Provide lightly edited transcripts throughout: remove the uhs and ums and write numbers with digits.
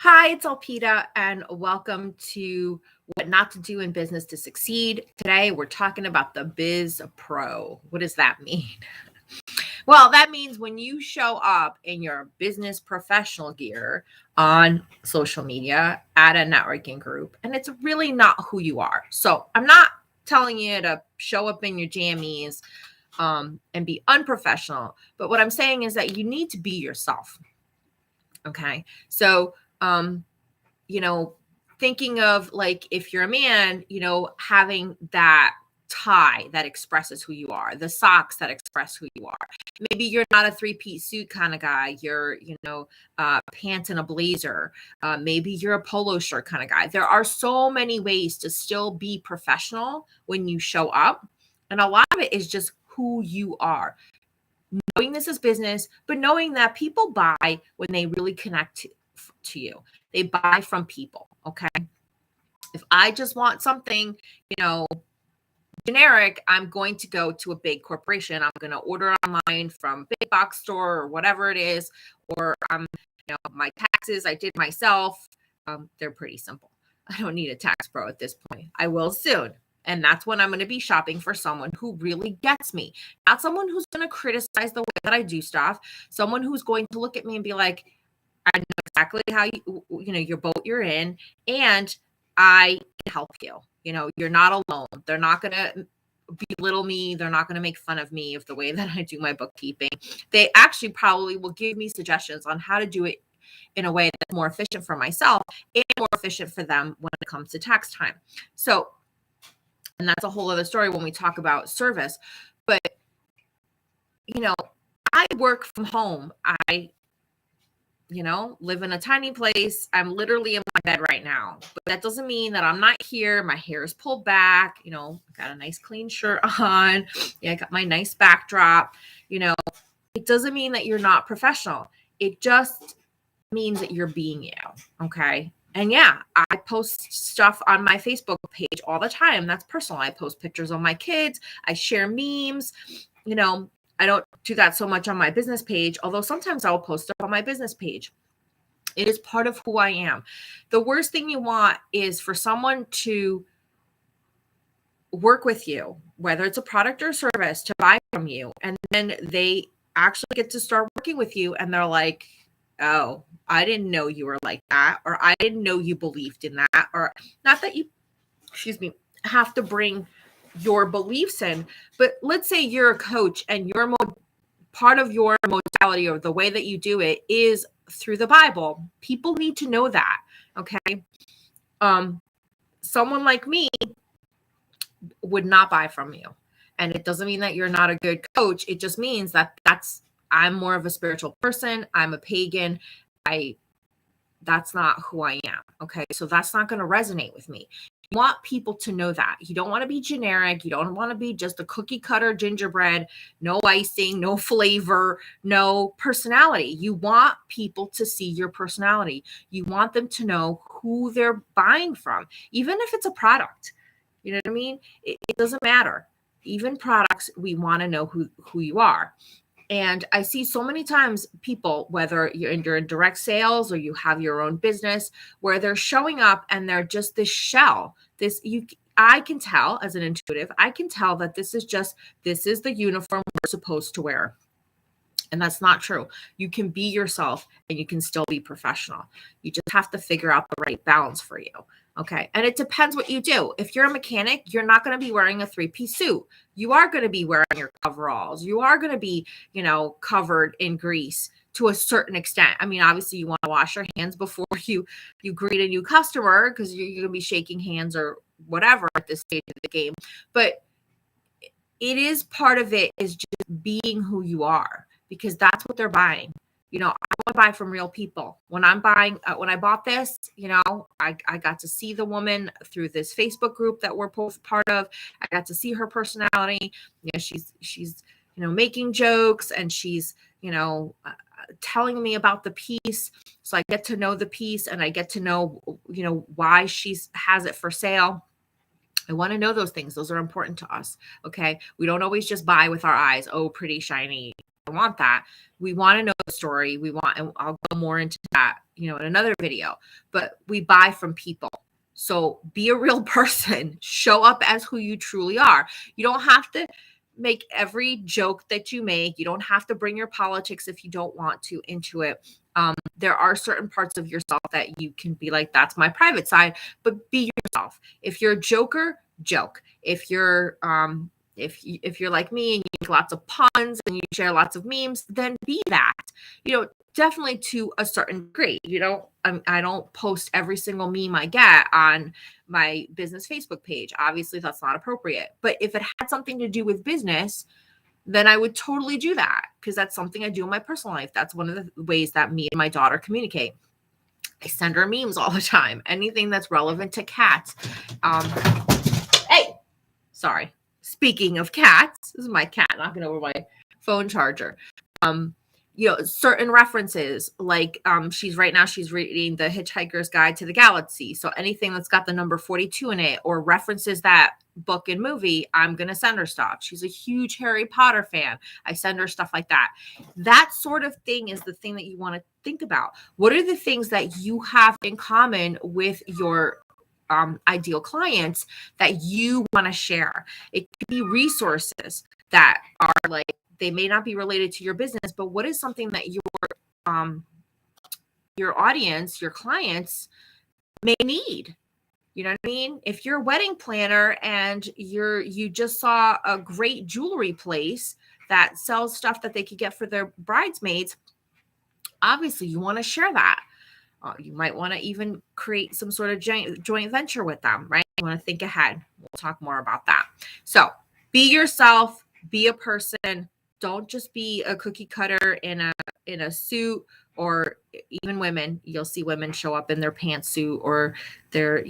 Hi, it's Alpita, and welcome to What Not to Do in Business to Succeed. Today, we're talking about the Biz Pro. What does that mean? Well, that means when you show up in your business professional gear on social media at a networking group, and it's really not who you are. So, I'm not telling you to show up in your jammies and be unprofessional, but what I'm saying is that you need to be yourself. Okay. So, you know, thinking of like if you're a man, having that tie that expresses who you are, the socks that express who you are. Maybe you're not a three-piece suit kind of guy. You're, pants and a blazer. Maybe you're a polo shirt kind of guy. There are so many ways to still be professional when you show up. And a lot of it is just who you are. Knowing this is business, but knowing that people buy when they really connect to you. They buy from people. Okay. If I just want something, generic, I'm going to go to a big corporation. I'm going to order online from big box store or whatever it is, or my taxes I did myself. They're pretty simple. I don't need a tax pro at this point. I will soon. And that's when I'm going to be shopping for someone who really gets me, not someone who's going to criticize the way that I do stuff, someone who's going to look at me and be like, I know exactly how your boat you're in, and I can help you. You're not alone. They're not going to belittle me. They're not going to make fun of me of the way that I do my bookkeeping. They actually probably will give me suggestions on how to do it in a way that's more efficient for myself and more efficient for them when it comes to tax time. So, and that's a whole other story when we talk about service. But, I work from home. I live in a tiny place. I'm literally in my bed right now, but that doesn't mean that I'm not here. My hair is pulled back. I got a nice clean shirt on. Yeah, I got my nice backdrop. It doesn't mean that you're not professional. It just means that you're being you. Okay. And yeah, I post stuff on my Facebook page all the time. That's personal. I post pictures of my kids. I share memes. I don't do that so much on my business page, although sometimes I'll post stuff on my business page. It is part of who I am. The worst thing you want is for someone to work with you, whether it's a product or service, to buy from you, and then they actually get to start working with you and they're like, oh, I didn't know you were like that, or I didn't know you believed in that, or not that you, have to bring your beliefs in, but let's say you're a coach and part of your modality or the way that you do it is through the Bible. People need to know that. Okay. Someone like me would not buy from you. And it doesn't mean that you're not a good coach. It just means that I'm more of a spiritual person. I'm a pagan. That's not who I am. Okay. So that's not going to resonate with me. You want people to know that. You don't want to be generic. You don't want to be just a cookie cutter gingerbread, no icing, no flavor, no personality. You want people to see your personality. You want them to know who they're buying from, even if it's a product. You know what I mean? It doesn't matter. Even products, we want to know who you are. And I see so many times people, whether you're in direct sales or you have your own business, where they're showing up and they're just this shell. I can tell as an intuitive, I can tell that this is the uniform we're supposed to wear. And that's not true. You can be yourself and you can still be professional. You just have to figure out the right balance for you. Okay. And it depends what you do. If you're a mechanic, you're not going to be wearing a three-piece suit. You are going to be wearing your coveralls. You are going to be, covered in grease to a certain extent. I mean, obviously you want to wash your hands before you greet a new customer because you're going to be shaking hands or whatever at this stage of the game. But it is part of it is just being who you are, because that's what they're buying. I want to buy from real people. When I bought this, I got to see the woman through this Facebook group that we're both part of. I got to see her personality. She's making jokes and she's, telling me about the piece. So I get to know the piece and I get to know, why she has it for sale. I want to know those things. Those are important to us. Okay. We don't always just buy with our eyes. Oh, pretty shiny don't want that. We want to know the story. And I'll go more into that, in another video, but we buy from people. So be a real person, show up as who you truly are. You don't have to make every joke that you make. You don't have to bring your politics if you don't want to into it. There are certain parts of yourself that you can be like, that's my private side, but be yourself. If you're a joker, joke. If you're if you're like me and you make lots of puns and you share lots of memes, then be that. Definitely to a certain degree. I don't post every single meme I get on my business Facebook page. Obviously, that's not appropriate. But if it had something to do with business, then I would totally do that, because that's something I do in my personal life. That's one of the ways that me and my daughter communicate. I send her memes all the time. Anything that's relevant to cats. Hey, sorry. Speaking of cats, this is my cat knocking over my phone charger. Certain references, like she's reading The Hitchhiker's Guide to the Galaxy. So anything that's got the number 42 in it or references that book and movie, I'm going to send her stuff. She's a huge Harry Potter fan. I send her stuff like that. That sort of thing is the thing that you want to think about. What are the things that you have in common with your ideal clients that you want to share? It could be resources that are like, they may not be related to your business, but what is something that your audience, your clients may need? You know what I mean? If you're a wedding planner and you just saw a great jewelry place that sells stuff that they could get for their bridesmaids, obviously you want to share that. You might want to even create some sort of joint venture with them, right? You want to think ahead. We'll talk more about that. So be yourself, be a person. Don't just be a cookie cutter in a suit, or even women. You'll see women show up in their pantsuit or their,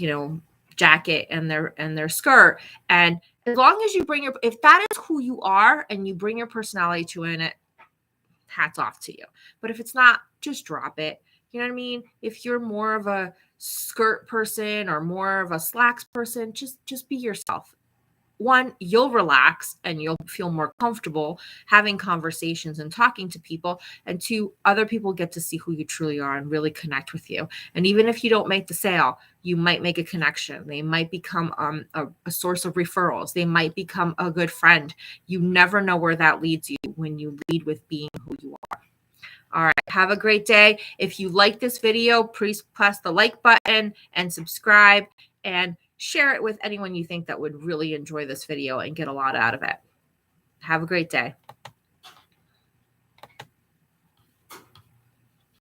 jacket and their skirt. And as long as you if that is who you are and you bring your personality to it, hats off to you. But if it's not, just drop it. You know what I mean? If you're more of a skirt person or more of a slacks person, just be yourself. One, you'll relax and you'll feel more comfortable having conversations and talking to people. And two, other people get to see who you truly are and really connect with you. And even if you don't make the sale, you might make a connection. They might become a source of referrals. They might become a good friend. You never know where that leads you when you lead with being who you are. All right. Have a great day. If you like this video, please press the like button and subscribe, and share it with anyone you think that would really enjoy this video and get a lot out of it. Have a great day.